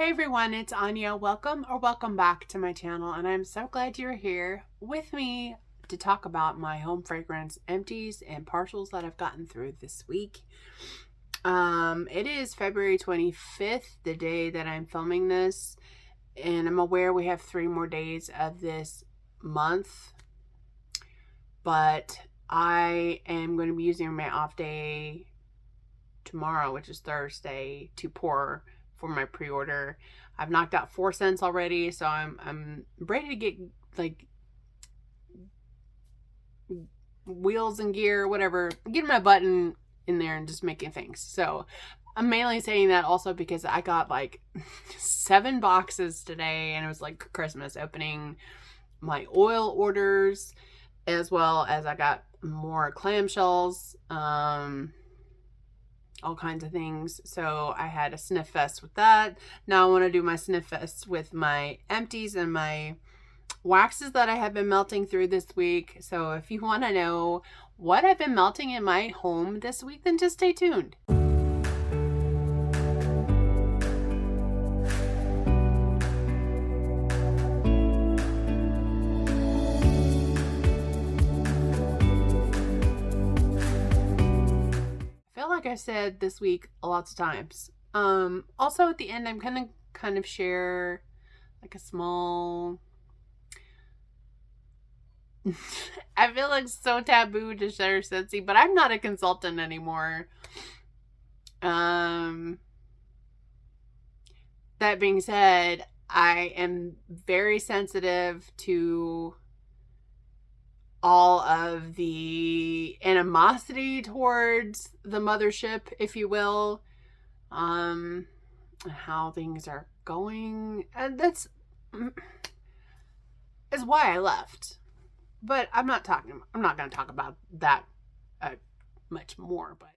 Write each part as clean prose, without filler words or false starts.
Hey everyone, it's Anya. Welcome or welcome back to my channel, and I'm so glad you're here with me to talk about my home fragrance empties and partials that I've gotten through this week. It is February 25th, the day that I'm filming this, and I'm aware we have 3 more days of this month, but I am going to be using my off day tomorrow, which is Thursday, to pour for my pre-order. I've knocked out 4 scents already, so I'm ready to get like wheels and gear, whatever, getting my button in there and just making things. So I'm mainly saying that also because I got like 7 boxes today, and it was like Christmas, opening my oil orders, as well as I got more clamshells, all kinds of things. So I had a sniff fest with that. Now I want to do my sniff fest with my empties and my waxes that I have been melting through this week. So if you want to know what I've been melting in my home this week, then just stay tuned. Like I said this week lots of times. Also at the end, I'm gonna kind of share like a small I feel like so taboo to share Scentsy, but I'm not a consultant anymore. That being said, I am very sensitive to all of the animosity towards the mothership, if you will, how things are going, and that's is why I left. But I'm not going to talk about that much more. But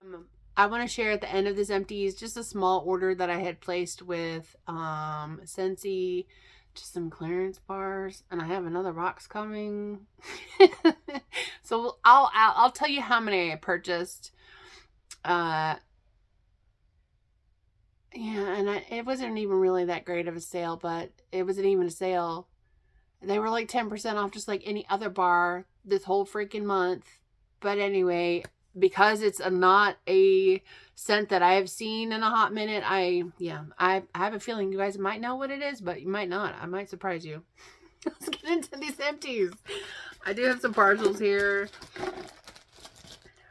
I want to share at the end of this empties just a small order that I had placed with Scentsy. Just some clearance bars, and I have another box coming. So I'll tell you how many I purchased. Yeah, and it wasn't even really that great of a sale, but it wasn't even a sale. They were like 10% off, just like any other bar this whole freaking month. But anyway, because it's not a scent that I have seen in a hot minute, I have a feeling you guys might know what it is, but you might not. I might surprise you. Let's get into these empties. I do have some partials here,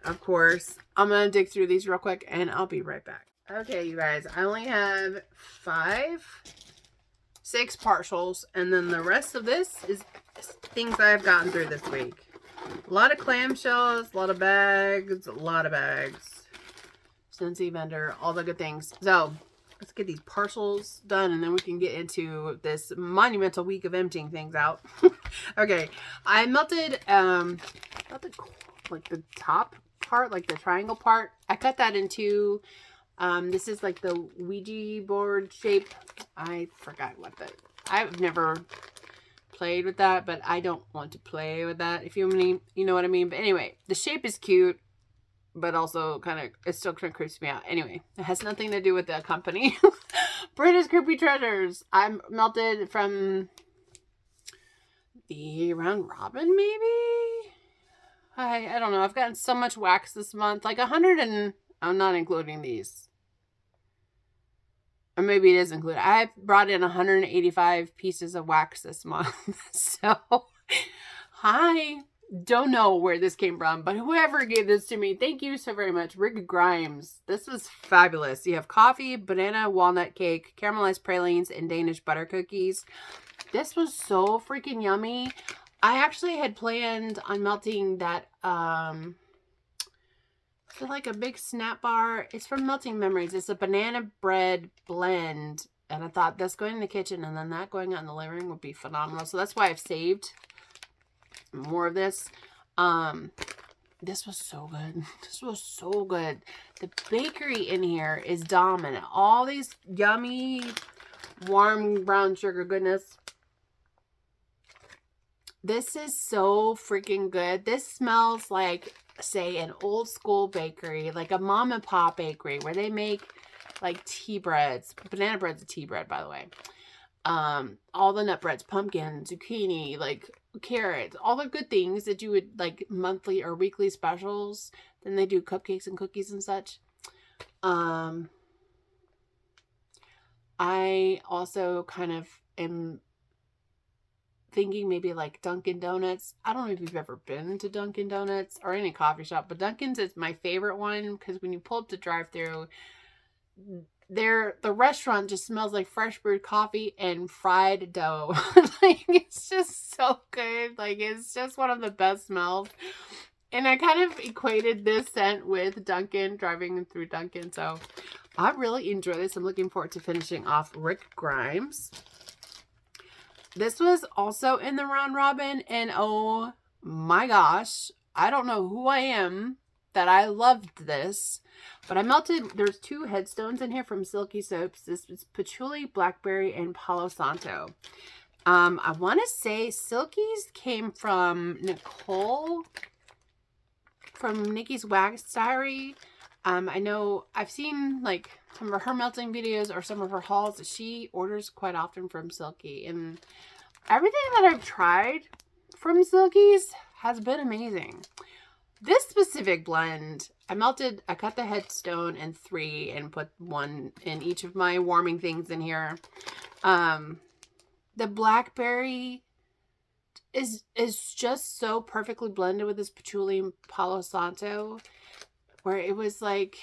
of course. I'm gonna dig through these real quick, and I'll be right back. Okay, you guys, I only have 6 partials, and then the rest of this is things I've gotten through this week. A lot of clamshells, a lot of bags, Scentsy vendor, all the good things. So let's get these partials done, and then we can get into this monumental week of emptying things out. Okay, I melted like the top part, like the triangle part. I cut that into this is like the Ouija board shape. I forgot what that. I've never played with that, but I don't want to play with that, if you know what I mean. But anyway, the shape is cute, but also it still kind of creeps me out. Anyway, it has nothing to do with the company. British Creepy Treasures. I'm melted from the round robin, maybe. I don't know. I've gotten so much wax this month, like 100, and I'm not including these. Or maybe it is included. I brought in 185 pieces of wax this month. So I don't know where this came from, but whoever gave this to me, thank you so very much. Rick Grimes. This was fabulous. You have coffee, banana walnut cake, caramelized pralines, and Danish butter cookies. This was so freaking yummy. I actually had planned on melting that like a big snap bar. It's from Melting Memories. It's a banana bread blend, and I thought that's going in the kitchen, and then that going out in the living room would be phenomenal. So that's why I've saved more of this. This was so good. This was so good. The bakery in here is dominant. All these yummy warm brown sugar goodness. This is so freaking good. This smells like, say, an old school bakery, like a mom and pop bakery, where they make like tea breads. Banana bread's a tea bread, by the way. All the nut breads, pumpkin, zucchini, like carrots, all the good things that you would like monthly or weekly specials. Then they do cupcakes and cookies and such. I also kind of am thinking maybe like Dunkin' Donuts. I don't know if you've ever been to Dunkin' Donuts or any coffee shop, but Dunkin's is my favorite one because when you pull up the drive-thru, the restaurant just smells like fresh brewed coffee and fried dough. Like it's just so good. Like it's just one of the best smells. And I kind of equated this scent with Dunkin', driving through Dunkin'. So I really enjoy this. I'm looking forward to finishing off Rick Grimes. This was also in the round robin, and oh my gosh, I don't know who I am that I loved this, but I melted, there's 2 headstones in here from Silky Soaps. This is Patchouli, Blackberry, and Palo Santo. I want to say Silky's came from Nicole, from Nikki's Wax Diary. I know I've seen like some of her melting videos or some of her hauls that she orders quite often from Silky, and everything that I've tried from Silky's has been amazing. This specific blend, I cut the headstone in 3 and put 1 in each of my warming things in here. The blackberry is just so perfectly blended with this patchouli and Palo Santo, where it was like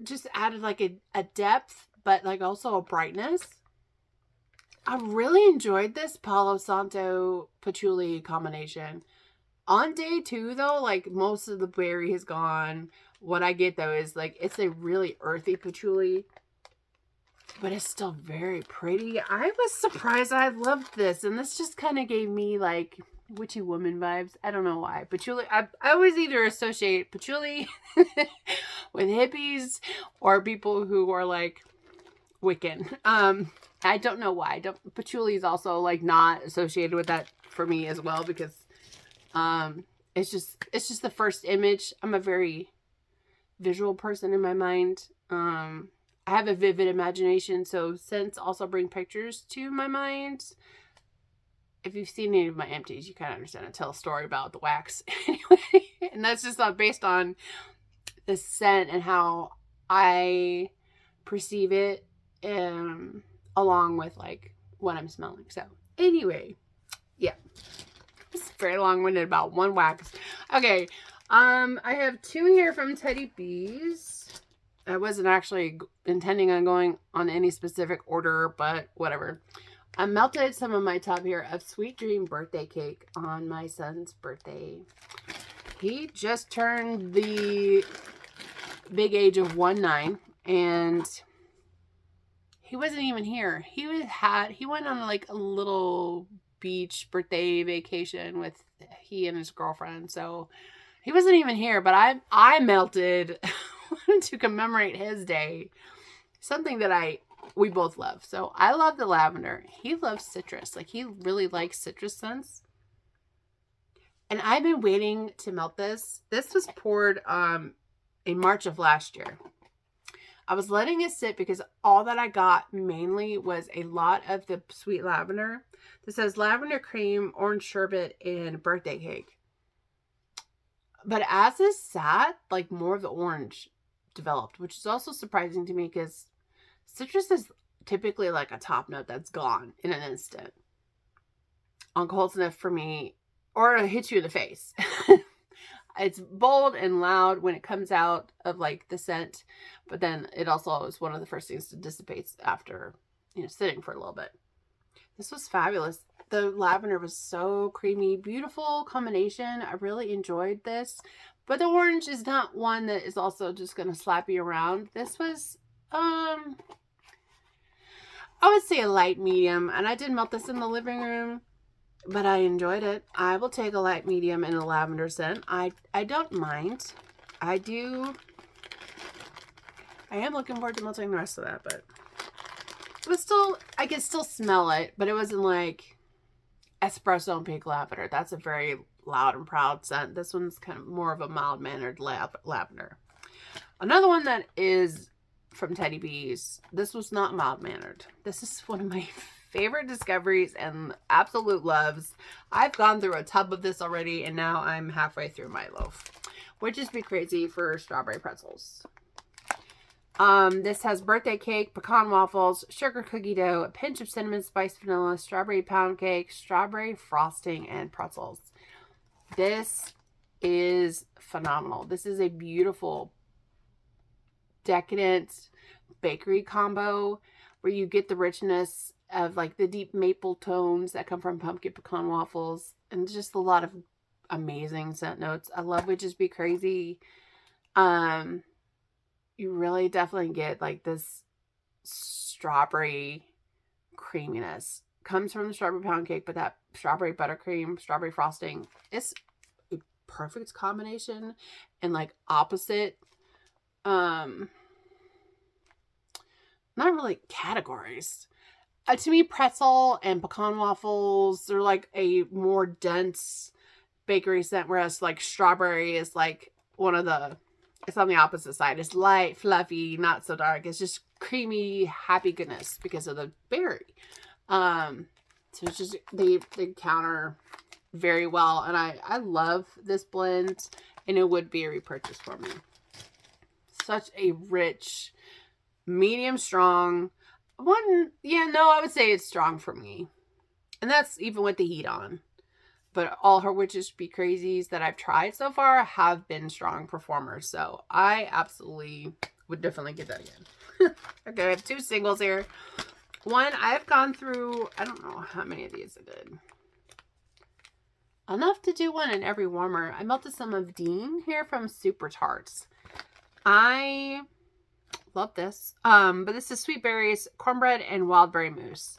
just added like a depth, but like also a brightness. I really enjoyed this Palo Santo patchouli combination. On day 2 though, like most of the berry is gone. What I get though is like it's a really earthy patchouli, but it's still very pretty. I was surprised. I loved this, and this just kind of gave me like witchy woman vibes. I don't know why. Patchouli, I always either associate patchouli with hippies or people who are like Wiccan. I don't know why. Patchouli is also like not associated with that for me as well, because it's just the first image. I'm a very visual person in my mind. I have a vivid imagination, so scents also bring pictures to my mind. If you've seen any of my empties, you kind of understand. I tell a story about the wax anyway, and that's just not based on the scent and how I perceive it, along with like what I'm smelling. So anyway, yeah, it's very long-winded about one wax. Okay, I have 2 here from Teddy Bees. I wasn't actually intending on going on any specific order, but whatever. I melted some of my tub here of Sweet Dream birthday cake on my son's birthday. He just turned the big age of 19, and he wasn't even here. He went on like a little beach birthday vacation with he and his girlfriend, so he wasn't even here. But I melted to commemorate his day, something that we both love. So I love the lavender. He loves citrus. Like he really likes citrus scents. And I've been waiting to melt this. This was poured in March of last year. I was letting it sit because all that I got mainly was a lot of the sweet lavender. This says lavender cream, orange sherbet, and birthday cake. But as this sat, like more of the orange developed, which is also surprising to me because citrus is typically like a top note that's gone in an instant on cold sniff for me, or it hits you in the face. It's bold and loud when it comes out of like the scent, but then it also is one of the first things to dissipate after, sitting for a little bit. This was fabulous. The lavender was so creamy, beautiful combination. I really enjoyed this, but the orange is not one that is also just going to slap you around. This was, I would say a light medium, and I did melt this in the living room, but I enjoyed it. I will take a light medium in a lavender scent. I don't mind. I am looking forward to melting the rest of that, but it was still, I could still smell it, but it wasn't like espresso and pink lavender. That's a very loud and proud scent. This one's kind of more of a mild-mannered lavender. Another one that is from Teddy Bees. This was not mild-mannered. This is one of my favorite discoveries and absolute loves. I've gone through a tub of this already, and now I'm halfway through my loaf. Would just be crazy for strawberry pretzels. This has birthday cake, pecan waffles, sugar cookie dough, a pinch of cinnamon spice vanilla, strawberry pound cake, strawberry frosting, and pretzels. This is phenomenal. This is a beautiful, decadent bakery combo where you get the richness of like the deep maple tones that come from pumpkin pecan waffles and just a lot of amazing scent notes. I love Would Just Be Crazy. You really definitely get like this strawberry creaminess. Comes from the strawberry pound cake, but that strawberry buttercream, strawberry frosting, it's a perfect combination and like opposite, not really categories. To me, pretzel and pecan waffles, they're like a more dense bakery scent, whereas like strawberry is like it's on the opposite side. It's light, fluffy, not so dark. It's just creamy, happy goodness because of the berry. So it's just, they counter very well. And I love this blend, and it would be a repurchase for me. Such a rich, medium strong one. Yeah, no, I would say it's strong for me. And that's even with the heat on. But all her Would Just Be Crazies that I've tried so far have been strong performers. So I absolutely would definitely get that again. Okay, I have 2 singles here. One, I've gone through, I don't know how many of these I did. Enough to do one in every warmer. I melted some of Dean here from Super Tarts. I love this. But this is sweet berries, cornbread, and wild berry mousse.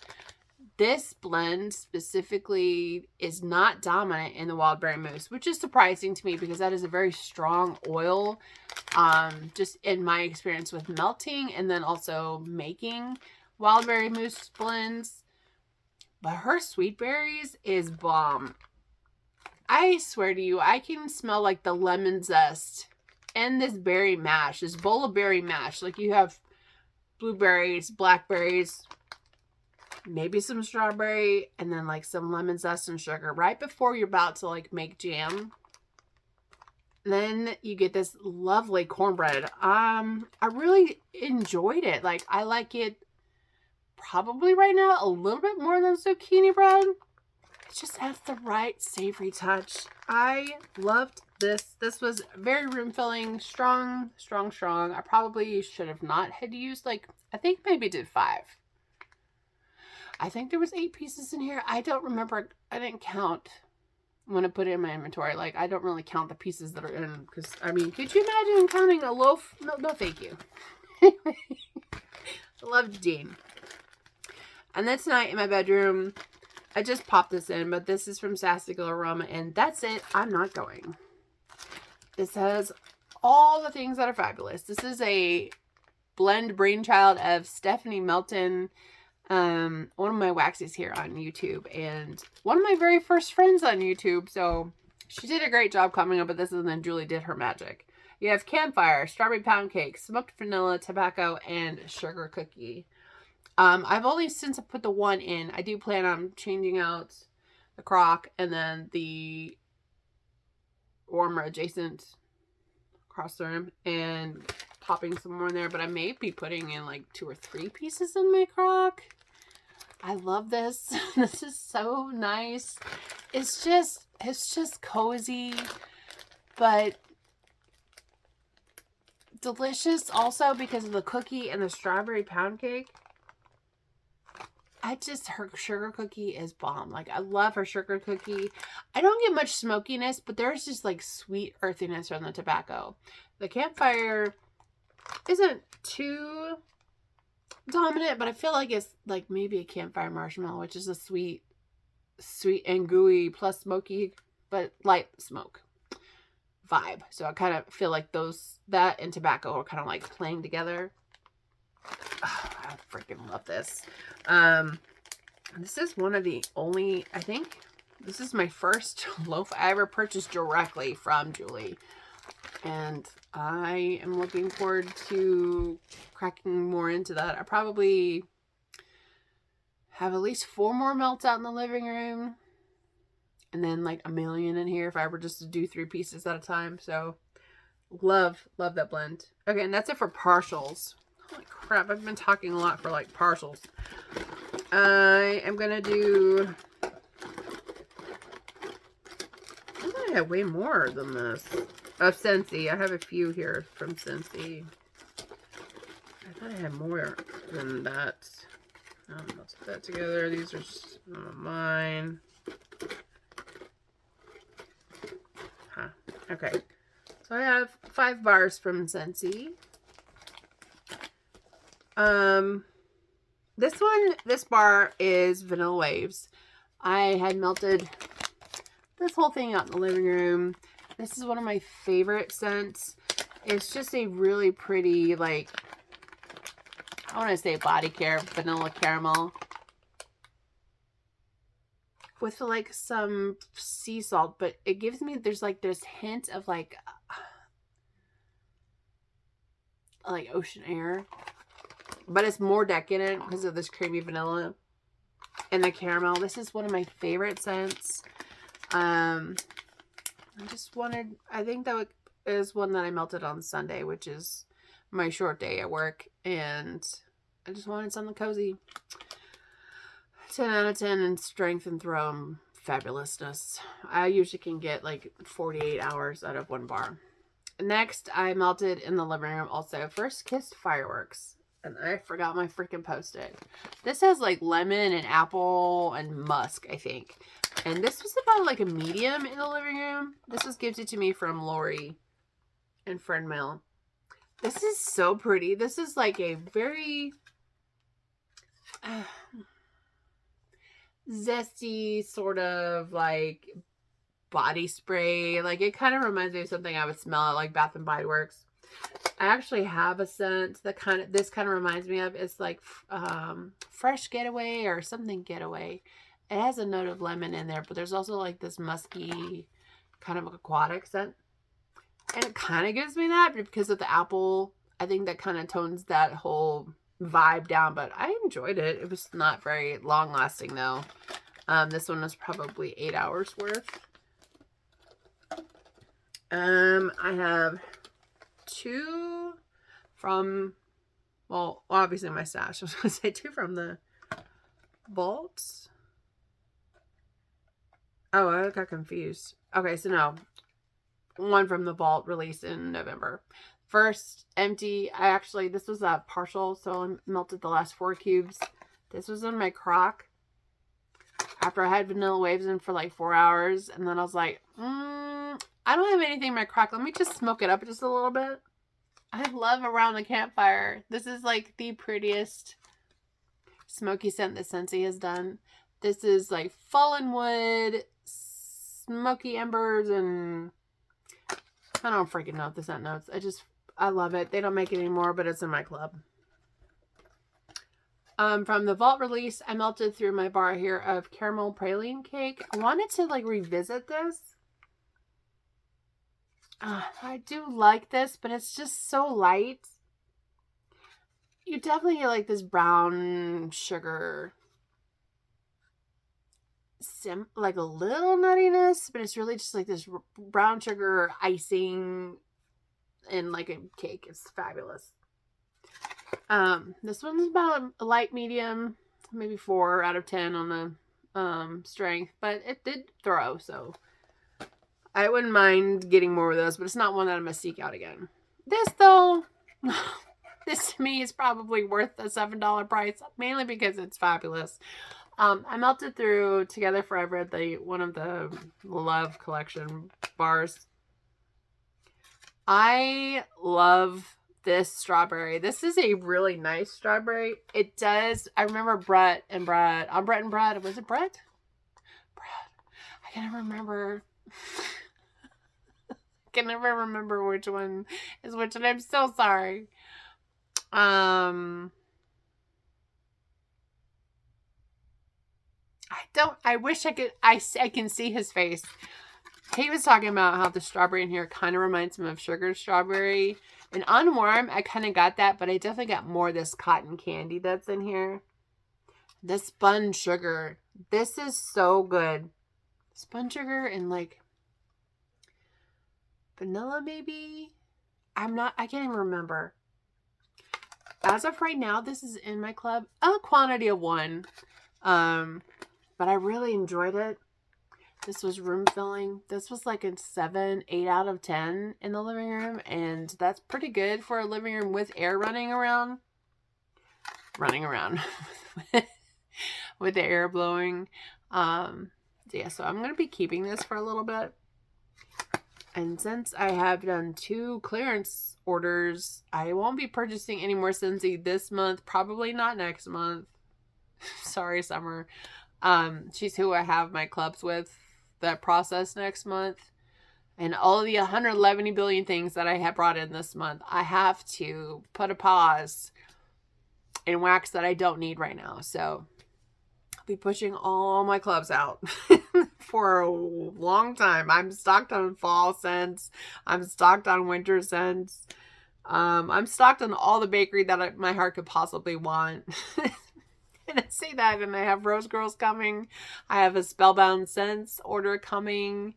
This blend specifically is not dominant in the wild berry mousse, which is surprising to me because that is a very strong oil, just in my experience with melting and then also making wild berry mousse blends. But her sweet berries is bomb. I swear to you, I can smell like the lemon zest and this berry mash, this bowl of berry mash. Like you have blueberries, blackberries, maybe some strawberry, and then like some lemon zest and sugar right before you're about to like make jam. Then you get this lovely cornbread. I really enjoyed it. Like I like it probably right now a little bit more than zucchini bread. It just adds the right savory touch. I loved this. This was very room filling, strong. I probably should have not had used like, I think maybe did 5. I think there was 8 pieces in here. I don't remember. I didn't count when I put it in my inventory. Like, I don't really count the pieces that are in. Because, I mean, could you imagine counting a loaf? No, thank you. I love Dean. And then tonight in my bedroom, I just popped this in. But this is from Sassical Aroma. And that's it. I'm not going. This has all the things that are fabulous. This is a blend brainchild of Stephanie Melton. One of my waxies here on YouTube, and one of my very first friends on YouTube, so she did a great job coming up with this, and then Julie did her magic. You have campfire, strawberry pound cake, smoked vanilla, tobacco, and sugar cookie. I've only since I put the 1 in. I do plan on changing out the crock and then the warmer adjacent across the room and popping some more in there, but I may be putting in like 2 or 3 pieces in my crock. I love this. This is so nice. It's just cozy, but delicious also because of the cookie and the strawberry pound cake. Her sugar cookie is bomb. Like, I love her sugar cookie. I don't get much smokiness, but there's just like sweet earthiness from the tobacco. The campfire isn't too dominant, but I feel like it's like maybe a campfire marshmallow, which is a sweet and gooey plus smoky, but light smoke vibe. So I kind of feel like that and tobacco are kind of like playing together. Oh, I freaking love this. This is one of the only, I think this is my first loaf I ever purchased directly from Julie. And I am looking forward to cracking more into that. I probably have at least 4 more melts out in the living room. And then like a million in here if I were just to do 3 pieces at a time. So love that blend. Okay, and that's it for partials. Holy crap, I've been talking a lot for like partials. I am gonna do, I thought I had way more than this. Of Scentsy. I have a few here from Scentsy. I thought I had more than that. Let's put that together. These are mine. Huh. Okay. So I have 5 bars from Scentsy. This bar is Vanilla Waves. I had melted this whole thing out in the living room. This is one of my favorite scents. It's just a really pretty, like, I want to say body care, vanilla caramel. With like some sea salt, but it gives me, there's like this hint of like ocean air. But it's more decadent because of this creamy vanilla and the caramel. This is one of my favorite scents. I think that is one that I melted on Sunday, which is my short day at work. And I just wanted something cozy. 10 out of 10 in strength and throw fabulousness. I usually can get like 48 hours out of 1 bar. Next, I melted in the living room also First Kiss Fireworks. And I forgot my freaking Post-it. This has like lemon and apple and musk, I think. And this was about like a medium in the living room. This was gifted to me from Lori and friend mail. This is so pretty. This is like a very zesty sort of like body spray. Like it kind of reminds me of something I would smell at like Bath and Body Works. I actually have a scent that this kind of reminds me of. It's like Fresh Getaway or something Getaway. It has a note of lemon in there, but there's also like this musky kind of aquatic scent. And it kind of gives me that because of the apple. I think that kind of tones that whole vibe down, but I enjoyed it. It was not very long lasting though. This one was probably 8 hours worth. I have 2 from, well, obviously my stash. I was going to say 2 from the vault. Oh, I got confused. Okay, so no. 1 from the vault released in November. First, Empty. This was a partial, so I melted the last 4 cubes. This was in my crock after I had Vanilla Waves in for like 4 hours. And then I was like, I don't have anything in my crock. Let me just smoke it up just a little bit. I love Around the Campfire. This is like the prettiest smoky scent that Scentsy has done. This is like fallen wood, smoky embers, and I don't freaking know the scent notes. I love it. They don't make it anymore, but it's in my club. From the vault release, I melted through my bar here of caramel praline cake. I wanted to like revisit this. I do like this, but it's just so light. You definitely get like this brown sugar, like a little nuttiness, but it's really just like this brown sugar icing in like a cake. It's fabulous. This one's about a light medium, maybe 4 out of 10 on the strength, but it did throw, so I wouldn't mind getting more of this, but it's not one that I'm gonna seek out again. This though, this to me is probably worth the $7 price, mainly because it's fabulous. I melted through Together Forever, one of the Love Collection bars. I love this strawberry. This is a really nice strawberry. It does. I remember Brett and Brad. Brett and Brad. Was it Brett? Brad. I can never remember. I can never remember which one is which, and I'm so sorry. I wish I could. I can see his face. He was talking about how the strawberry in here kind of reminds him of sugar strawberry. And on warm, I kind of got that, but I definitely got more of this cotton candy that's in here. This spun sugar. This is so good. Spun sugar and like vanilla maybe? I can't even remember. As of right now, this is in my club. A quantity of 1. But I really enjoyed it. This was room filling. This was like a 7, 8 out of 10 in the living room. And that's pretty good for a living room with air running around. With the air blowing. Yeah, so I'm going to be keeping this for a little bit. And since I have done 2 clearance orders, I won't be purchasing any more Scentsy this month. Probably not next month. Sorry, Summer. She's who I have my clubs with that process next month. And all of the 111 billion things that I have brought in this month, I have to put a pause in wax that I don't need right now. So I'll be pushing all my clubs out for a long time. I'm stocked on fall scents. I'm stocked on winter scents. I'm stocked on all the bakery that my heart could possibly want. And I say that, and I have Rose Girls coming. I have a Spellbound Scents order coming.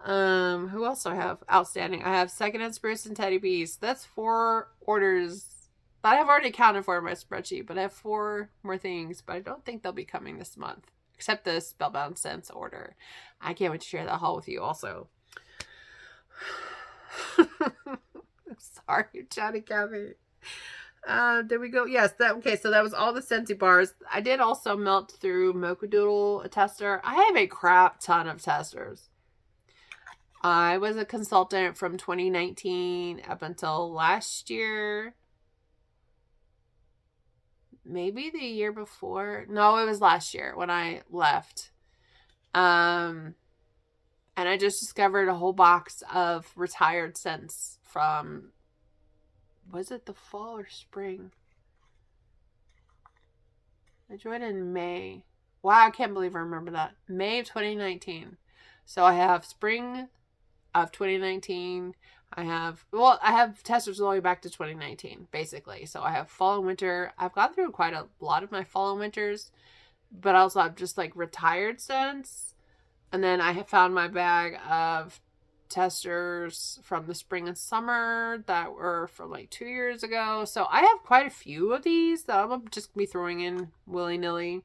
Who else do I have outstanding? I have Second and Spruce and Teddy Bees. That's 4 orders that I have already accounted for in my spreadsheet, but I have 4 more things, but I don't think they'll be coming this month, except the Spellbound Scents order. I can't wait to share that haul with you also. I'm sorry, Johnny Cabby. There we go. Yes, okay, so that was all the Scentsy bars. I did also melt through Mocha Doodle, a tester. I have a crap ton of testers. I was a consultant from 2019 up until last year. Maybe the year before. No, it was last year when I left. And I just discovered a whole box of retired scents from... Was it the fall or spring? I joined in May. Wow, I can't believe I remember that. May of 2019. So I have spring of 2019. I have testers all the way back to 2019, basically. So I have fall and winter. I've gone through quite a lot of my fall and winters, but I also have just like retired scents. And then I have found my bag of testers from the spring and summer that were from like 2 years ago. So I have quite a few of these that I'm just gonna be throwing in willy-nilly.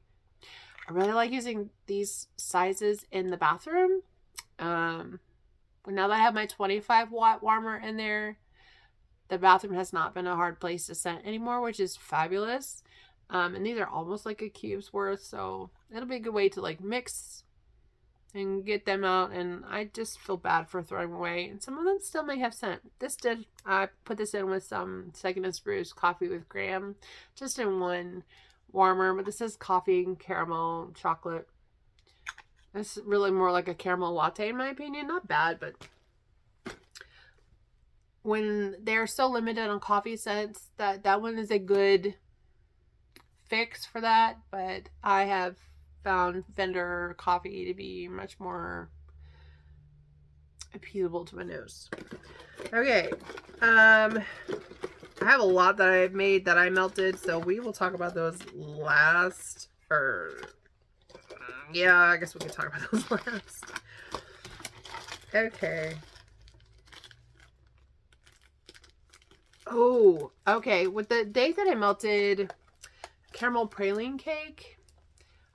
I really like using these sizes in the bathroom. Now that I have my 25 watt warmer in there, the bathroom has not been a hard place to scent anymore, which is fabulous. And these are almost like a cube's worth, so it'll be a good way to like mix and get them out, and I just feel bad for throwing away, and some of them still may have scent. I put this in with some Second and Spruce Coffee with Graham, just in one warmer, but this is coffee and caramel chocolate. It's really more like a caramel latte in my opinion. Not bad, but when they're so limited on coffee scents, that one is a good fix for that, but I have found vendor coffee to be much more appeasable to my nose. Okay. I have a lot that I've made that I melted, so we will talk about those last. Yeah, I guess we can talk about those last. Okay. Oh, okay. With the day that I melted caramel praline cake,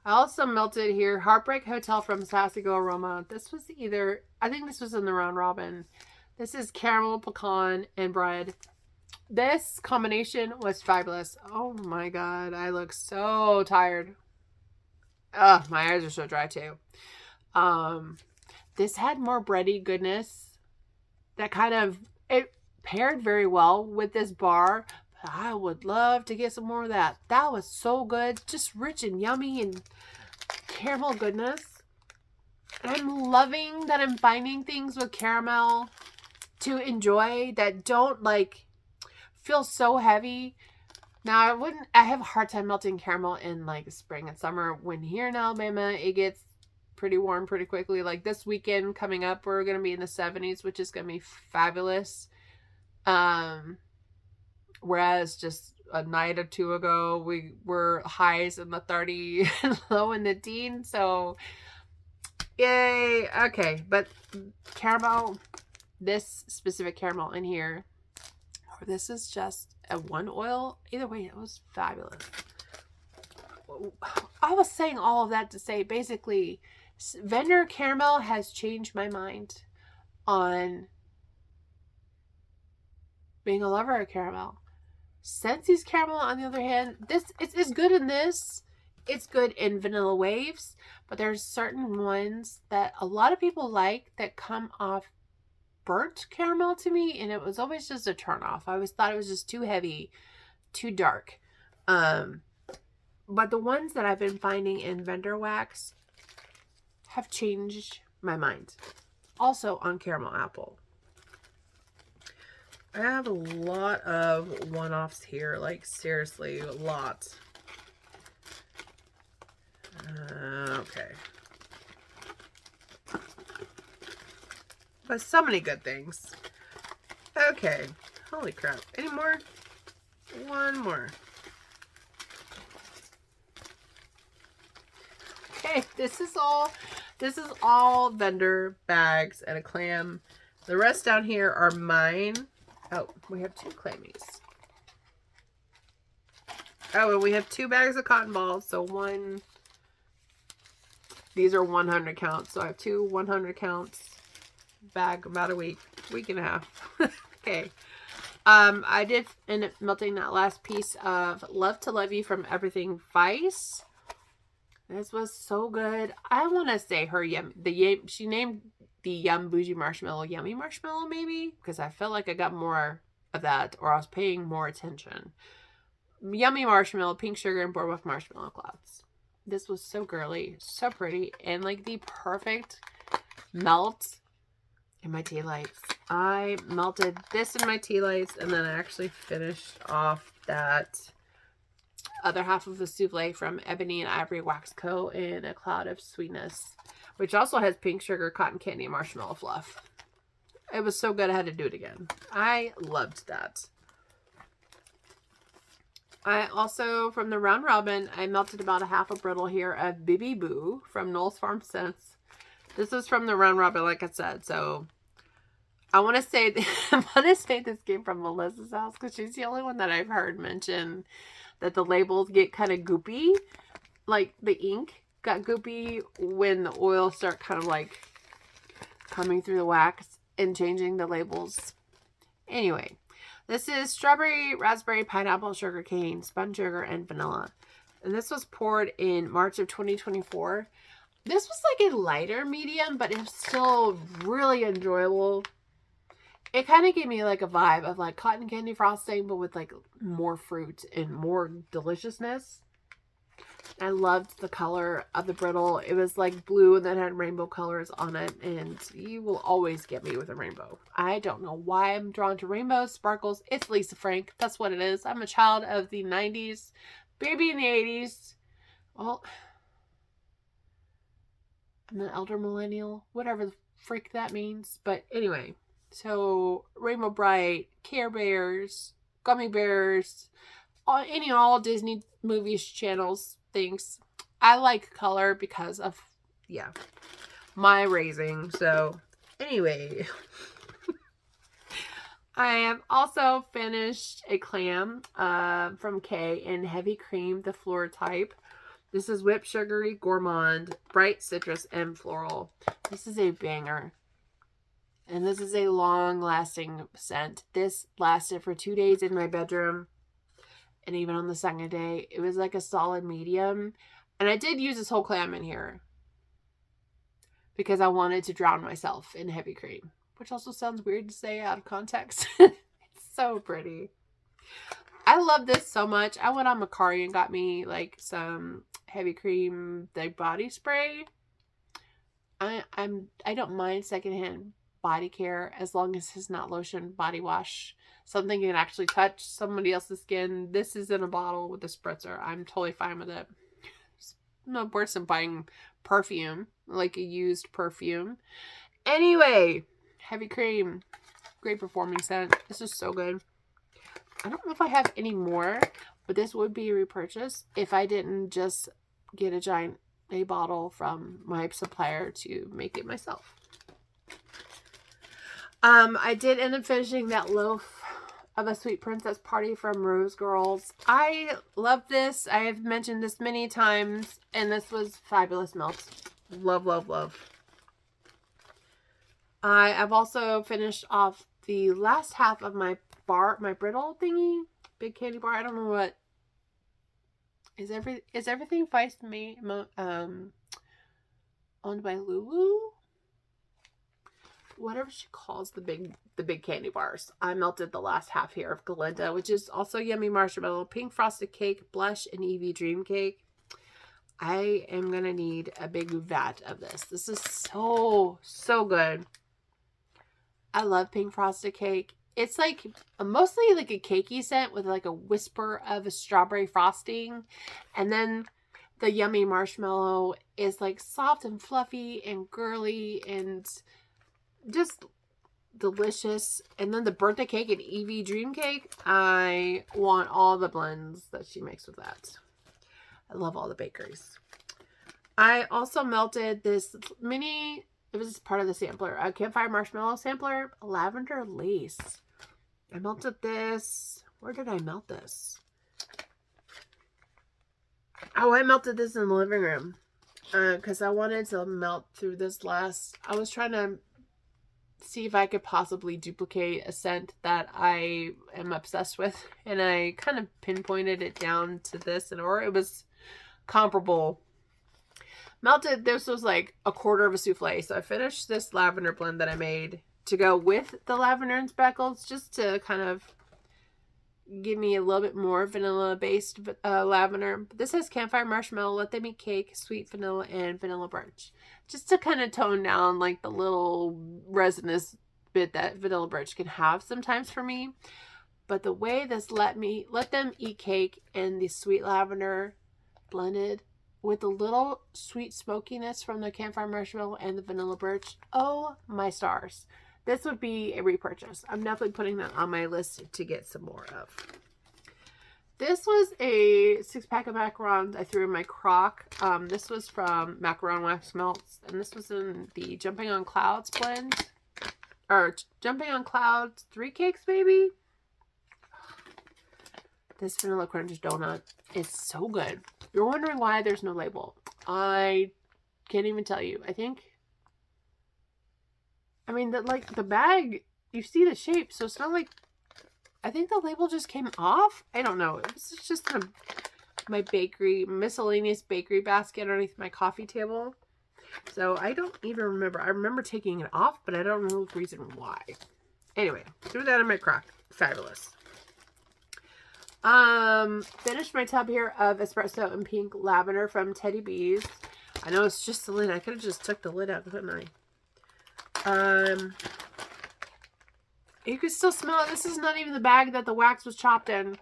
I also melted here Heartbreak Hotel from Sassy Go Aroma. This was I think this was in the round robin. This is caramel, pecan, and bread. This combination was fabulous. Oh my god, I look so tired. Ugh, my eyes are so dry too. This had more bready goodness. It paired very well with this bar. I would love to get some more of that. That was so good. Just rich and yummy and caramel goodness. And I'm loving that I'm finding things with caramel to enjoy that don't like feel so heavy. Now I have a hard time melting caramel in like spring and summer when here in Alabama it gets pretty warm pretty quickly. Like this weekend coming up, we're going to be in the 70s, which is going to be fabulous. Whereas just a night or two ago, we were highs in the 30 and low in the teens. So, yay. Okay, but caramel, this specific caramel in here, or this is just a one oil. Either way, it was fabulous. I was saying all of that to say, basically, vendor caramel has changed my mind on being a lover of caramel. Scentsy's caramel, on the other hand, it's good in this. It's good in vanilla waves, but there's certain ones that a lot of people like that come off burnt caramel to me, and it was always just a turn off. I always thought it was just too heavy, too dark. But the ones that I've been finding in vendor wax have changed my mind. Also on caramel apple. I have a lot of one-offs here, like seriously, a lot. Okay. But so many good things. Okay. Holy crap. Any more? One more. Okay, this is all vendor bags and a clam. The rest down here are mine. Oh, we have 2 clammies. Oh, and we have 2 bags of cotton balls. So one, these are 100 counts. So I have 2 100 counts bag, about a week and a half. Okay. I did end up melting that last piece of Love to Love You from Everything Vice. This was so good. I want to say her she named the Yum Bougie Marshmallow Yummy Marshmallow, maybe, because I felt like I got more of that, or I was paying more attention. Yummy Marshmallow, pink sugar, and boardwalk marshmallow clouds. This was so girly, so pretty, and like the perfect melt in my tea lights. I melted this in my tea lights, and then I actually finished off that other half of the souffle from Ebony and Ivory Wax Co. in a Cloud of Sweetness, which also has pink sugar, cotton candy, and marshmallow fluff. It was so good I had to do it again. I loved that. I also, from the Round Robin, I melted about a half a brittle here of Bibi Boo from Knowles Farm Scents. This is from the Round Robin, like I said. So I want to say this came from Melissa's house, because she's the only one that I've heard mention that the labels get kind of goopy. Like the ink got goopy when the oil start kind of like coming through the wax and changing the labels. Anyway, this is strawberry, raspberry, pineapple, sugar cane, spun sugar, and vanilla. And this was poured in March of 2024. This was like a lighter medium, but it's still really enjoyable. It kind of gave me like a vibe of like cotton candy frosting, but with like more fruit and more deliciousness. I loved the color of the brittle. It was like blue and then had rainbow colors on it, and you will always get me with a rainbow. I don't know why I'm drawn to rainbows, sparkles. It's Lisa Frank. That's what it is. I'm a child of the 90s, baby in the 80s. Well, I'm an elder millennial, whatever the freak that means. But anyway, so Rainbow Bright, Care Bears, Gummy Bears, all Disney movies, channels, things. I like color because of, yeah, my raising. So anyway, I have also finished a clam from Kay in Heavy Cream, the floor type. This is whipped sugary, gourmand, bright citrus, and floral. This is a banger. And this is a long-lasting scent. This lasted for 2 days in my bedroom. And even on the second day, it was like a solid medium. And I did use this whole clam in here because I wanted to drown myself in heavy cream. Which also sounds weird to say out of context. It's so pretty. I love this so much. I went on Macari and got me like some heavy cream like body spray. I don't mind secondhand body care as long as it's not lotion, body wash. Something you can actually touch somebody else's skin. This is in a bottle with a spritzer. I'm totally fine with it. no worse than buying perfume, like a used perfume. Anyway, heavy cream, great performing scent. This is so good. I don't know if I have any more, but this would be a repurchase if I didn't just get a bottle from my supplier to make it myself. I did end up finishing that loaf of a Sweet Princess Party from Rose Girls. I love this. I have mentioned this many times, and this was fabulous melts. Love, love, love. I've also finished off the last half of my brittle thingy, big candy bar. I don't know what is everything Feist made owned by Lulu. Whatever she calls the big candy bars. I melted the last half here of Glinda, which is also yummy marshmallow, pink frosted cake, blush, and Eevee dream cake. I am gonna need a big vat of this. This is so good. I love pink frosted cake. It's like mostly like a cakey scent with like a whisper of a strawberry frosting, and then the yummy marshmallow is like soft and fluffy and girly and just delicious. And then the birthday cake and Eevee dream cake, I want all the blends that she makes with that. I love all the bakeries. I also melted this mini, it was part of the sampler, a campfire marshmallow sampler, lavender lace. I melted this. Where did I melt this? Oh, I melted this in the living room because I wanted to melt through this last. I was trying to see if I could possibly duplicate a scent that I am obsessed with, and I kind of pinpointed it down to this, or it was comparable. Melted, this was like a quarter of a souffle, so I finished this lavender blend that I made to go with the lavender and speckles, just to kind of give me a little bit more vanilla based lavender. But this has campfire marshmallow, let them eat cake, sweet vanilla, and vanilla birch, just to kind of tone down like the little resinous bit that vanilla birch can have sometimes for me. But the way this let them eat cake and the sweet lavender blended with a little sweet smokiness from the campfire marshmallow and the vanilla birch, oh my stars. This would be a repurchase. I'm definitely putting that on my list to get some more of. This was a 6-pack of macarons I threw in my crock. This was from Macaron Wax Melts, and this was in the Jumping on Clouds blend. Or Jumping on Clouds 3 cakes, maybe? This vanilla crunch donut is so good. You're wondering why there's no label. I can't even tell you. I mean, the bag, you see the shape, so it's not like, I think the label just came off. I don't know. It was just in my miscellaneous bakery basket underneath my coffee table. So I don't even remember. I remember taking it off, but I don't know the reason why. Anyway, threw that in my crock. Fabulous. Finished my tub here of espresso and pink lavender from Teddy Bees. I know it's just the lid. I could have just took the lid out, couldn't I? You can still smell it. This is not even the bag that the wax was chopped in.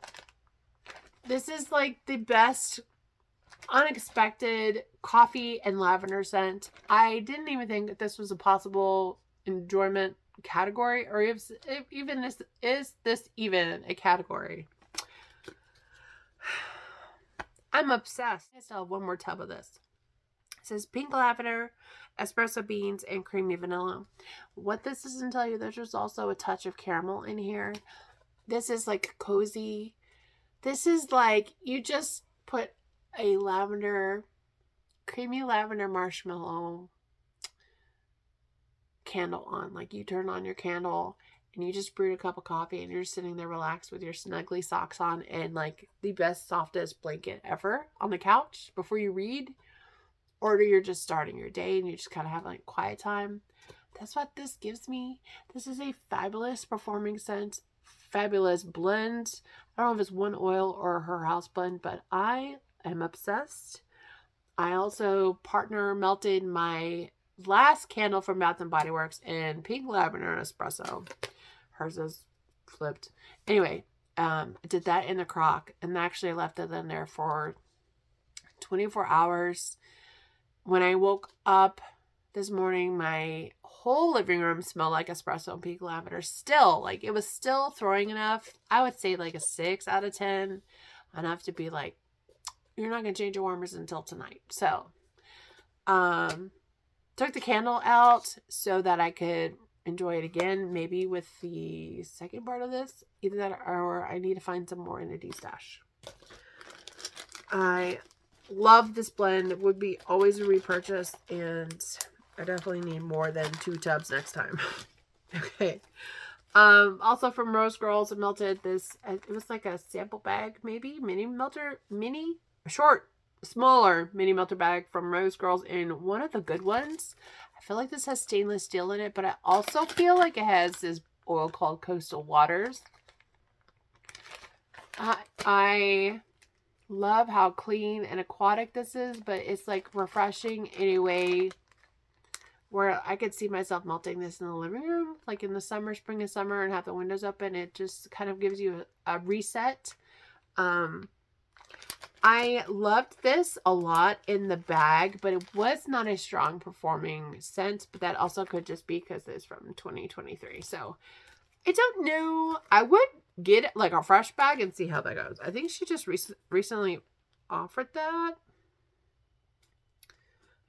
This is like the best unexpected coffee and lavender scent. I didn't even think that this was a possible enjoyment category, or is this even a category? I'm obsessed. I still have one more tub of this. It says pink lavender, espresso beans, and creamy vanilla. What this doesn't tell you, there's also a touch of caramel in here. This is like cozy. This is like you just put a creamy lavender marshmallow candle on. Like you turn on your candle and you just brewed a cup of coffee and you're just sitting there relaxed with your snuggly socks on and like the best, softest blanket ever on the couch before you read. Or you're just starting your day and you just kind of have like quiet time. That's what this gives me. This is a fabulous performing scent. Fabulous blend. I don't know if it's one oil or her house blend, but I am obsessed. I also melted my last candle from Bath & Body Works in pink lavender and espresso. Hers is flipped. Anyway, I did that in the crock and actually left it in there for 24 hours. When I woke up this morning, my whole living room smelled like espresso and pink lavender. Still, like, it was still throwing enough. I would say like a 6 out of 10. Enough to be like, you're not going to change your warmers until tonight. So, took the candle out so that I could enjoy it again. Maybe with the second part of this. Either that or I need to find some more in a D-stash. I love this blend. It would be always a repurchase, and I definitely need more than 2 tubs next time. Okay. Also from Rose Girls, I melted this. It was like a sample bag, maybe smaller mini melter bag from Rose Girls in one of the good ones. I feel like this has stainless steel in it, but I also feel like it has this oil called Coastal Waters. I love how clean and aquatic this is, but it's like refreshing in a way where I could see myself melting this in the living room, like in the summer, spring and summer, and have the windows open. It just kind of gives you a reset. I loved this a lot in the bag, but it was not a strong performing scent, but that also could just be because it's from 2023. So I don't know. I would get like a fresh bag and see how that goes. I think she just recently offered that.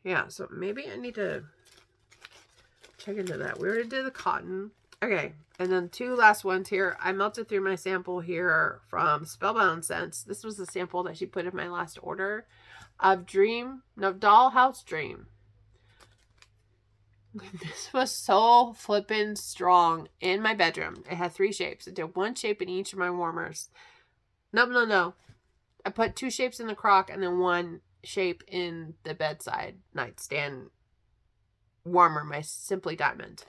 Yeah, so maybe I need to check into that. We already did the cotton. Okay, and then 2 last ones here. I melted through my sample here from Spellbound Scents. This was the sample that she put in my last order of Dollhouse Dream. This was so flippin' strong in my bedroom. It had 3 shapes. It did 1 shape in each of my warmers. No. I put 2 shapes in the crock and then 1 shape in the bedside nightstand warmer, my Simply Diamond.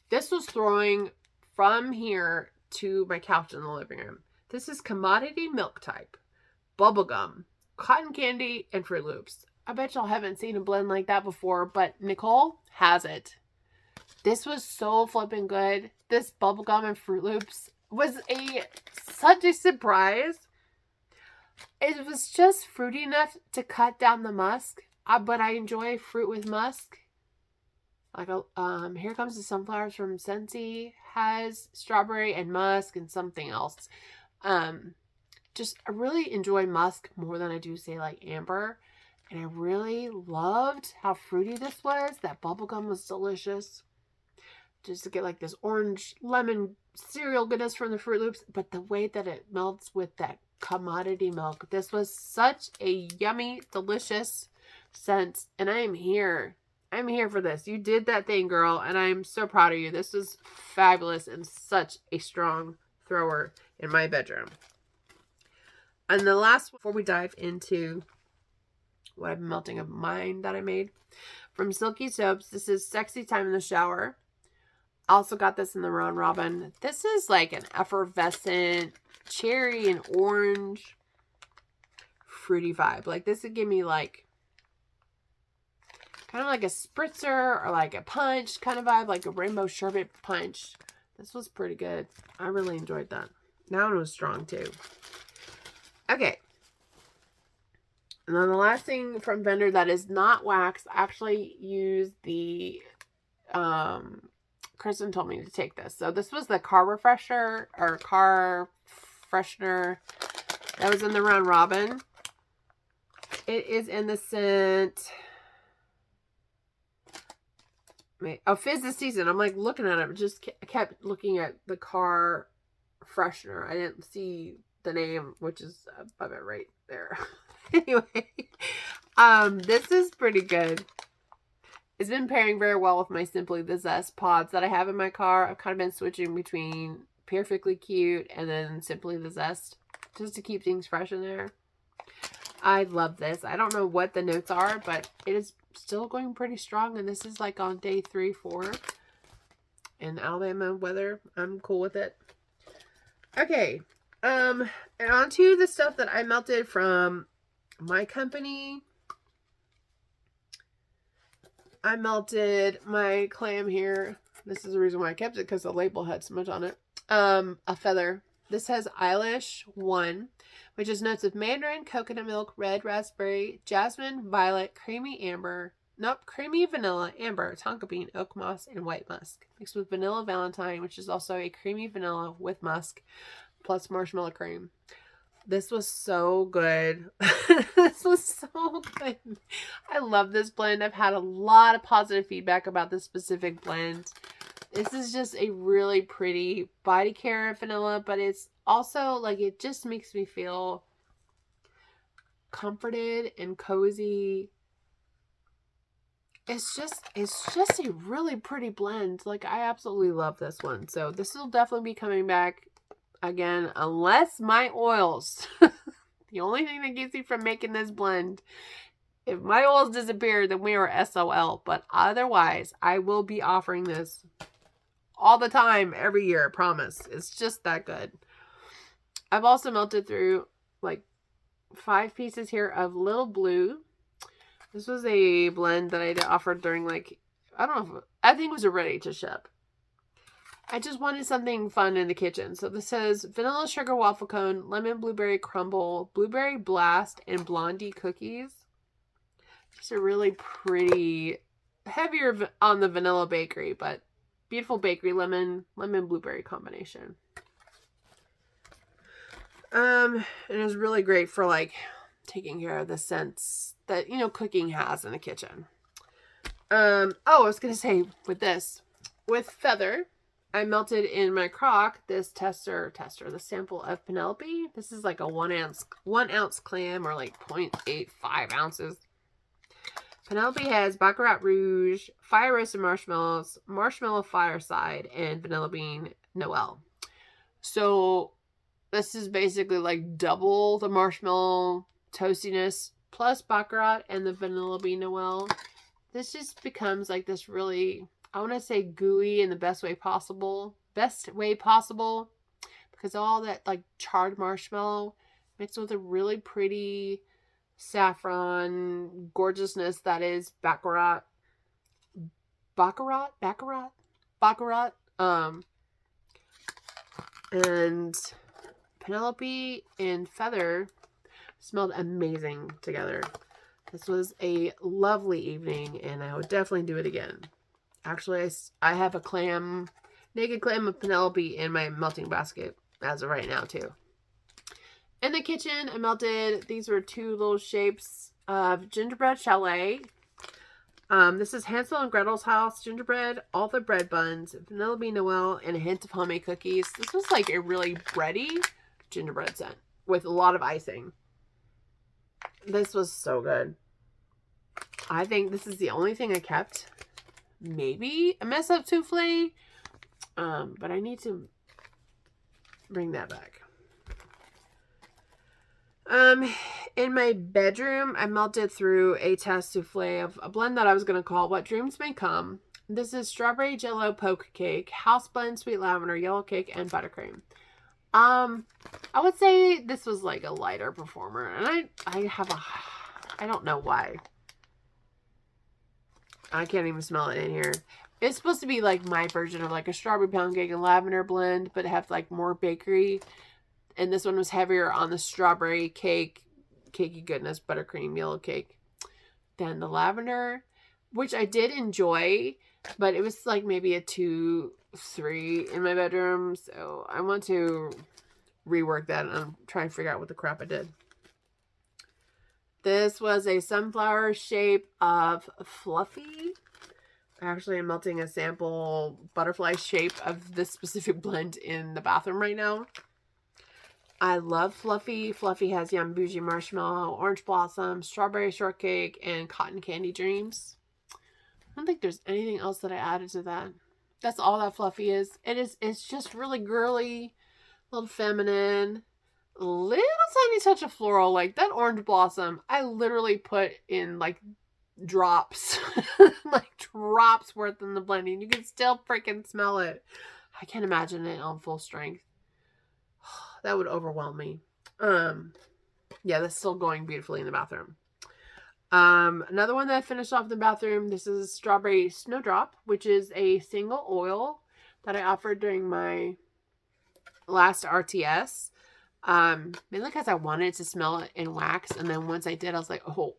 This was throwing from here to my couch in the living room. This is commodity milk type, bubblegum, cotton candy, and Fruit Loops. I bet y'all haven't seen a blend like that before, but Nicole has it. This was so flipping good. This bubblegum and Fruit Loops was such a surprise. It was just fruity enough to cut down the musk, but I enjoy fruit with musk. Like Here Comes the Sunflowers from Scentsy has strawberry and musk and something else. I really enjoy musk more than I do say like amber. And I really loved how fruity this was. That bubblegum was delicious. Just to get like this orange lemon cereal goodness from the Fruit Loops. But the way that it melts with that commodity milk. This was such a yummy, delicious scent. And I am here. I'm here for this. You did that thing, girl, and I'm so proud of you. This was fabulous and such a strong thrower in my bedroom. And the last one, before we dive into what I've been melting of mine that I made from Silky Soaps, this is Sexy Time in the Shower. I also got this in the Round Robin. This is like an effervescent cherry and orange fruity vibe. Like this would give me like kind of like a spritzer or like a punch kind of vibe, like a rainbow sherbet punch. This was pretty good. I really enjoyed that. That one was strong too. Okay. And then the last thing from Vendor that is not wax, I actually used the, Kristen told me to take this. So this was the car refresher or car freshener that was in the Round Robin. It is in the scent... Fizz This Season. I'm like looking at it. Just kept looking at the car freshener. I didn't see the name, which is above it right there. Anyway, this is pretty good. It's been pairing very well with my Simply the Zest pods that I have in my car. I've kind of been switching between Perfectly Cute and then Simply the Zest just to keep things fresh in there. I love this. I don't know what the notes are, but it is still going pretty strong. And this is like on day 3, 4 in Alabama weather. I'm cool with it. Okay. And on to the stuff that I melted from my company. I melted my clam here. This is the reason why I kept it, because the label had so much on it. A feather. This has Eilish 1, which is notes of mandarin, coconut milk, red raspberry, jasmine, violet, creamy vanilla, amber, tonka bean, oak moss, and white musk. Mixed with vanilla valentine, which is also a creamy vanilla with musk, plus marshmallow cream. This was so good. This was so good. I love this blend. I've had a lot of positive feedback about this specific blend. This is just a really pretty body care vanilla, but it's also like, it just makes me feel comforted and cozy. It's just a really pretty blend. Like, I absolutely love this one. So this will definitely be coming back again, unless my oils, the only thing that keeps me from making this blend, if my oils disappear, then we are SOL. But otherwise, I will be offering this all the time, every year, I promise. It's just that good. I've also melted through like 5 pieces here of Little Blue. This was a blend that I offered during, like, I don't know, I think it was a ready to ship. I just wanted something fun in the kitchen. So this says vanilla sugar waffle cone, lemon blueberry crumble, blueberry blast, and blondie cookies. Just a really pretty, heavier on the vanilla bakery, but beautiful bakery lemon blueberry combination. And it was really great for like taking care of the scents that, you know, cooking has in the kitchen. I was gonna say with Feather, I melted in my crock this the sample of Penelope. This is like a 1 ounce clam, or like 0.85 ounces. Penelope has Baccarat Rouge, fire roasted marshmallows, marshmallow fireside, and vanilla bean Noel. So this is basically like double the marshmallow toastiness plus Baccarat and the vanilla bean Noel. This just becomes like this really, I want to say gooey in the best way possible, because all that like charred marshmallow mixed with a really pretty saffron gorgeousness that is Baccarat. And Penelope and Feather smelled amazing together. This was a lovely evening, and I would definitely do it again. Actually, I have a naked clam of Penelope in my melting basket as of right now too. In the kitchen, I melted, these were 2 little shapes of gingerbread chalet. This is Hansel and Gretel's house gingerbread, all the bread buns, vanilla bean Noel, and a hint of homemade cookies. This was like a really bready gingerbread scent with a lot of icing. This was so good. I think this is the only thing I kept. Maybe a mess up souffle, but I need to bring that back. In my bedroom, I melted through a test souffle of a blend that I was going to call What Dreams May Come. This is strawberry jello poke cake, house blend, sweet lavender, yellow cake, and buttercream. I would say this was like a lighter performer, and I don't know why. I can't even smell it in here. It's supposed to be like my version of like a strawberry pound cake and lavender blend, but have like more bakery. And this one was heavier on the strawberry cake, cakey goodness, buttercream, yellow cake, than the lavender, which I did enjoy, but it was like maybe a 2-3 in my bedroom. So I want to rework that, and I'm trying to figure out what the crap I did. This was a sunflower shape of Fluffy. Actually, I'm melting a sample butterfly shape of this specific blend in the bathroom right now. I love Fluffy. Fluffy has Yum Bougie Marshmallow, Orange Blossom, Strawberry Shortcake, and Cotton Candy Dreams. I don't think there's anything else that I added to that. That's all that Fluffy is. It's just really girly, a little feminine, little tiny touch of floral. Like that Orange Blossom, I literally put in like drops, like drops worth in the blending. You can still freaking smell it. I can't imagine it on full strength. That would overwhelm me. Yeah, that's still going beautifully in the bathroom. Another one that I finished off in the bathroom, this is Strawberry Snowdrop, which is a single oil that I offered during my last RTS. Mainly because I wanted to smell it in wax, and then once I did, I was like, oh,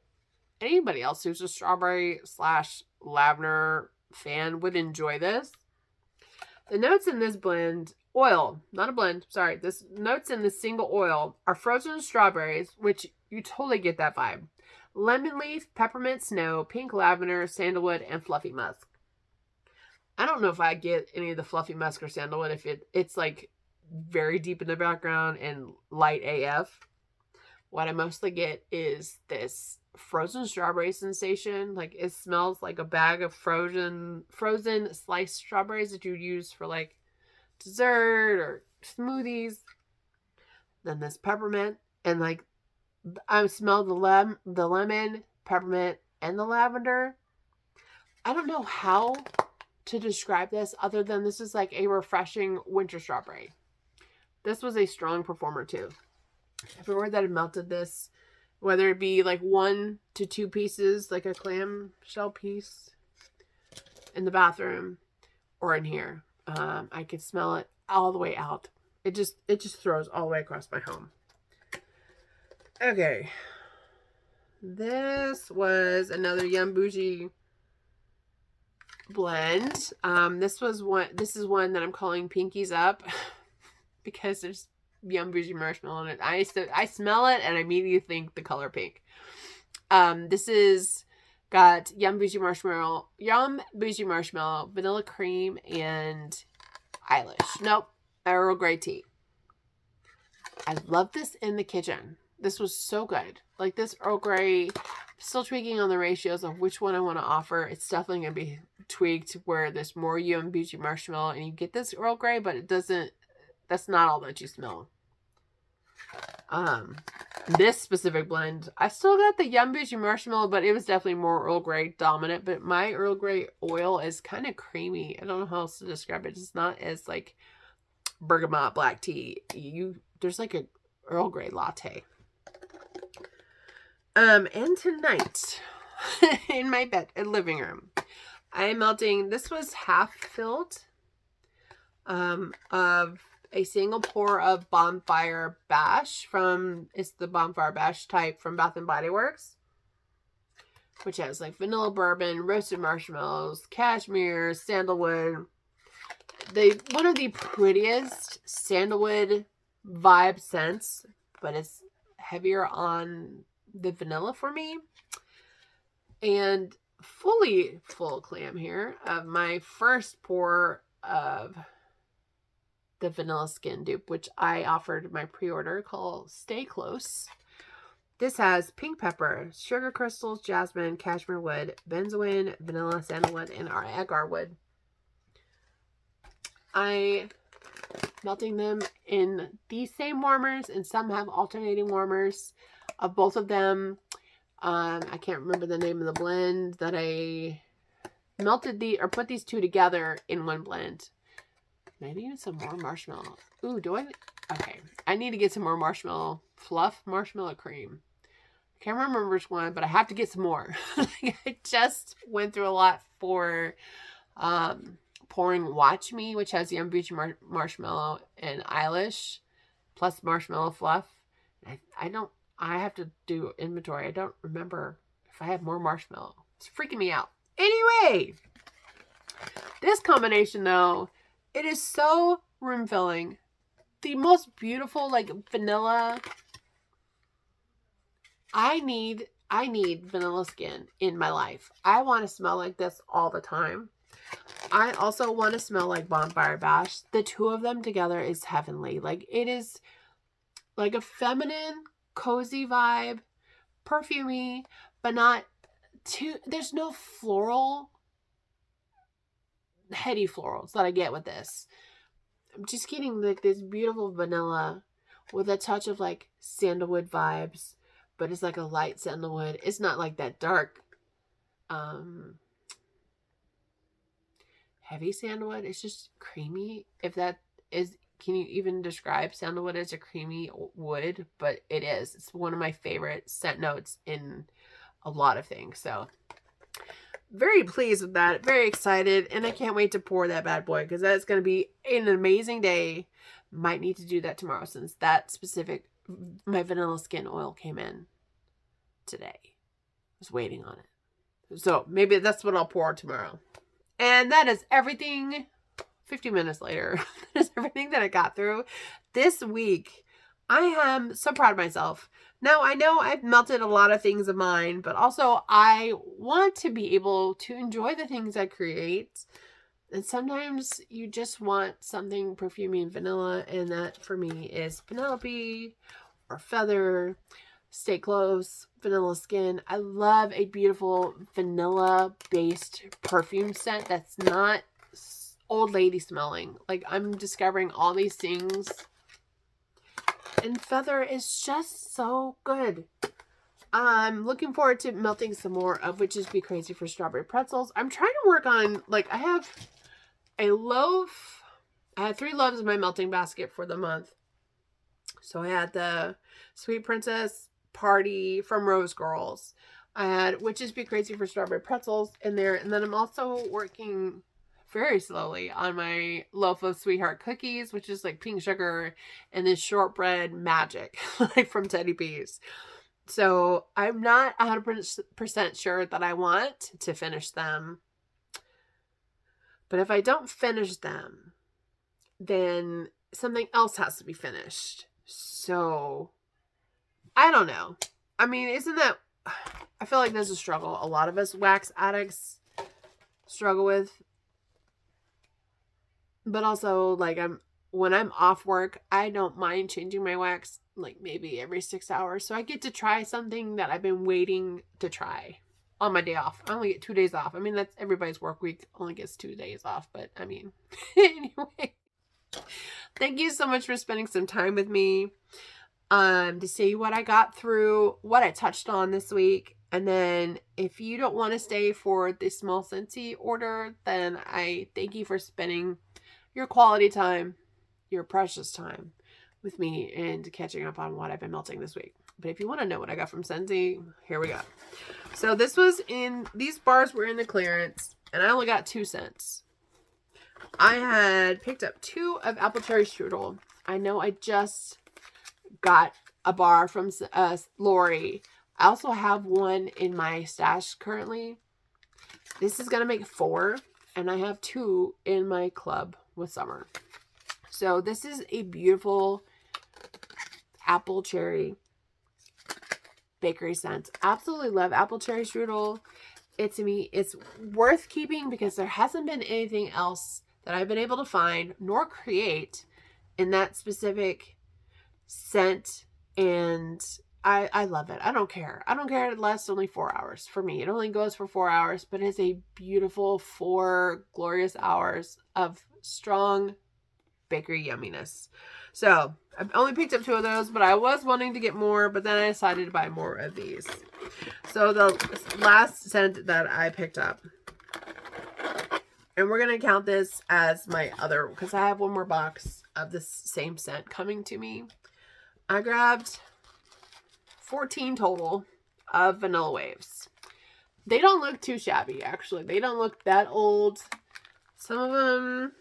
anybody else who's a strawberry / lavender fan would enjoy this. The notes in this blend, oil, not a blend, sorry, this notes in this single oil are frozen strawberries, which you totally get that vibe. Lemon leaf, peppermint snow, pink lavender, sandalwood, and fluffy musk. I don't know if I get any of the fluffy musk or sandalwood if it's like very deep in the background and light AF. What I mostly get is this frozen strawberry sensation. Like, it smells like a bag of frozen sliced strawberries that you use for like dessert or smoothies. Then this peppermint, and like I smell the lemon, peppermint, and the lavender. I don't know how to describe this other than this is like a refreshing winter strawberry. This was a strong performer too. Everywhere that I melted this, whether it be like 1 to 2 pieces, like a clam shell piece in the bathroom or in here, I could smell it all the way out. It just throws all the way across my home. Okay. This was another Yum Bougie blend. This is one that I'm calling Pinkies Up because there's Yum Bougie marshmallow in it. I smell it and I immediately think the color pink. This is got Yum Bougie marshmallow, vanilla cream, and Eilish. Nope, Earl Grey tea. I love this in the kitchen. This was so good. Like, this Earl Grey, still tweaking on the ratios of which one I want to offer. It's definitely going to be tweaked where there's more Yum Bougie marshmallow and you get this Earl Grey, but it doesn't, that's not all that you smell. This specific blend, I still got the Yum Bougie marshmallow, but it was definitely more Earl Grey dominant. But my Earl Grey oil is kind of creamy. I don't know how else to describe it. It's not as like bergamot black tea. There's like a Earl Grey latte. And tonight in my living room, I am melting. This was half filled of a single pour of Bonfire Bash it's the Bonfire Bash type from Bath and Body Works, which has like vanilla bourbon, roasted marshmallows, cashmere, sandalwood. One of the prettiest sandalwood vibe scents, but it's heavier on the vanilla for me. And fully full clam here of my first pour of the vanilla skin dupe, which I offered my pre-order, called Stay Close. This has pink pepper, sugar crystals, jasmine, cashmere wood, benzoin, vanilla, sandalwood, and our agar wood. I melting them in these same warmers, and some have alternating warmers of both of them. I can't remember the name of the blend that I melted put these two together in one blend. I need some more marshmallow. Ooh, okay. I need to get some more marshmallow cream. I can't remember which one, but I have to get some more. I just went through a lot for pouring Watch Me, which has Yum Bougie marshmallow and Eilish plus marshmallow fluff. I have to do inventory. I don't remember if I have more marshmallow. It's freaking me out. Anyway, this combination though, it is so room filling. The most beautiful, like, vanilla. I need vanilla skin in my life. I want to smell like this all the time. I also want to smell like Bonfire Bash. The two of them together is heavenly. Like, it is like a feminine, cozy vibe, perfumey, but not too, there's no floral, heady florals that I get with this. I'm just getting like this beautiful vanilla with a touch of like sandalwood vibes, but it's like a light sandalwood. It's not like that dark, heavy sandalwood. It's just creamy. If that is, can you even describe sandalwood as a creamy wood? But it is. It's one of my favorite scent notes in a lot of things. So very pleased with that. Very excited. And I can't wait to pour that bad boy, because that's going to be an amazing day Might need to do that tomorrow since that specific, my vanilla skin oil came in today. I was waiting on it. So maybe that's what I'll pour tomorrow. And that is everything. 50 minutes later, that is everything that I got through this week. I am so proud of myself. Now, I know I've melted a lot of things of mine, but also I want to be able to enjoy the things I create. And sometimes you just want something perfumey and vanilla, and that for me is Penelope or Feather, Stay Close, Vanilla Skin. I love a beautiful vanilla-based perfume scent that's not old lady smelling. Like, I'm discovering all these things. And Feather is just so good. I'm looking forward to melting some more of Witches Be Crazy for Strawberry Pretzels. I'm trying to work on, like, I have a loaf. I had 3 loaves in my melting basket for the month. So I had the Sweet Princess Party from Rose Girls. I had Witches Be Crazy for Strawberry Pretzels in there. And then I'm also working very slowly on my loaf of Sweetheart Cookies, which is like pink sugar, and this shortbread magic, like from Teddy Bees. So I'm not 100% sure that I want to finish them. But if I don't finish them, then something else has to be finished. So I don't know. I mean, isn't that, I feel like there's a struggle a lot of us wax addicts struggle with. But also, like, when I'm off work, I don't mind changing my wax, like, maybe every 6 hours. So I get to try something that I've been waiting to try on my day off. I only get 2 days off. I mean, that's everybody's work week only gets 2 days off. But, I mean, anyway. Thank you so much for spending some time with me to see what I got through, what I touched on this week. And then if you don't want to stay for the small Scentsy order, then I thank you for spending your quality time, your precious time with me and catching up on what I've been melting this week. But if you want to know what I got from Scentsy, here we go. So this was these bars were in the clearance, and I only got 2 cents. I had picked up 2 of Apple Cherry Strudel. I know I just got a bar from Lori. I also have one in my stash currently. This is going to make 4, and I have 2 in my club with Summer. So this is a beautiful apple cherry bakery scent. Absolutely love apple cherry strudel. To me, it's worth keeping because there hasn't been anything else that I've been able to find nor create in that specific scent, and I love it. I don't care. I don't care. It lasts only 4 hours for me. It only goes for 4 hours, but it's a beautiful 4 glorious hours of strong bakery yumminess. So I've only picked up 2 of those, but I was wanting to get more, but then I decided to buy more of these. So the last scent that I picked up, and we're going to count this as my other, because I have one more box of this same scent coming to me. I grabbed 14 total of Vanilla Waves. They don't look too shabby, actually. They don't look that old. Some of them,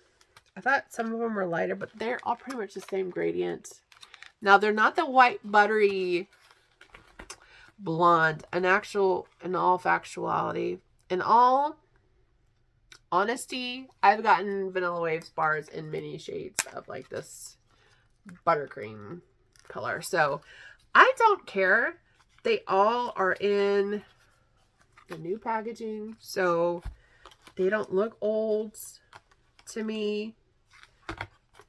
I thought some of them were lighter, but they're all pretty much the same gradient. Now, they're not the white buttery blonde. In all factuality, in all honesty, I've gotten Vanilla Waves bars in many shades of like this buttercream color. So I don't care. They all are in the new packaging, so they don't look old to me.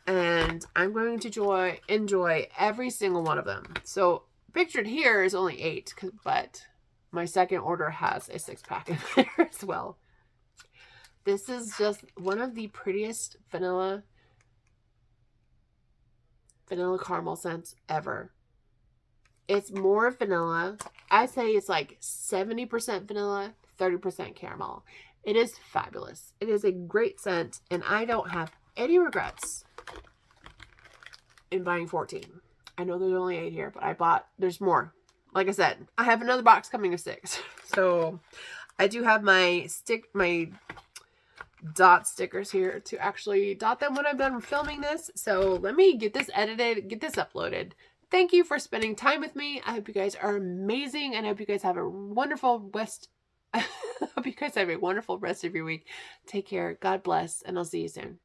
And I'm going to enjoy every single one of them. So pictured here is only 8, but my second order has a 6-pack in there as well. This is just one of the prettiest vanilla caramel scents ever. It's more vanilla. I say it's like 70% vanilla, 30% caramel. It is fabulous. It is a great scent, and I don't have any regrets in buying 14. I know there's only 8 here, but there's more. Like I said, I have another box coming of 6. So I do have my dot stickers here to actually dot them when I'm done filming this. So let me get this edited, get this uploaded. Thank you for spending time with me. I hope you guys are amazing, and I hope you guys have a wonderful rest. I hope you guys have a wonderful rest of your week. Take care. God bless, and I'll see you soon.